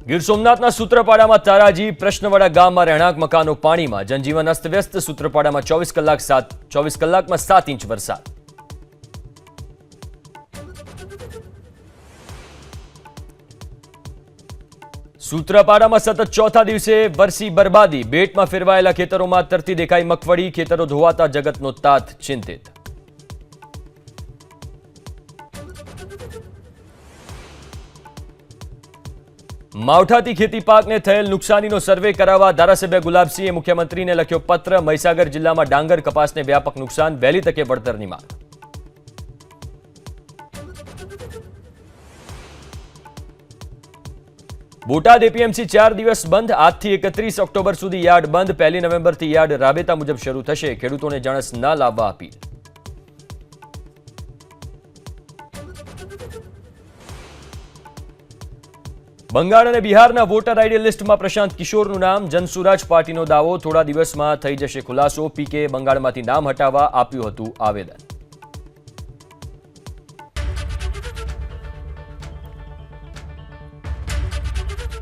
ગીર સોમનાથના સૂત્રપાડામાં તારાજી પ્રશ્નવાડા ગામમાં રહેણાંક મકાનો પાણીમાં, જનજીવન અસ્તવ્યસ્ત। સૂત્રપાડામાં 24 કલાકમાં 7 ઇંચ વરસાદ। સૂત્રપાડામાં સતત ચોથા દિવસે વરસી બરબાદી, બેટમાં ફેરવાયેલા ખેતરોમાં તરતી દેખાઈ મગફળી, ખેતરો ધોવાતા જગતનો તાત ચિંતિત। માવઠાથી ખેતી પાકને થયેલ નુકસાનીનો સર્વે કરાવવા ધારાસભ્ય ગુલાબસિંહે મુખ્યમંત્રીને લખ્યો પત્ર। મહીસાગર જિલ્લામાં ડાંગર કપાસને વ્યાપક નુકસાન, વહેલી તકે વળતરની માંગ। બોટાદ એપીએમસી 4 દિવસ બંધ, આજથી 31 ઓક્ટોબર સુધી યાર્ડ બંધ। 1 નવેમ્બરથી યાર્ડ રાબેતા મુજબ શરૂ થશે, ખેડૂતોને જણસ ન લાવવા અપીલ। બંગાળ અને બિહારના વોટર આઈડી લિસ્ટમાં પ્રશાંત કિશોરનું નામ, જનસુરાજ પાર્ટીનો દાવો, થોડા દિવસમાં થઈ જશે ખુલાસો। પીકે બંગાળમાંથી નામ હટાવવા આપ્યું હતું આવેદન।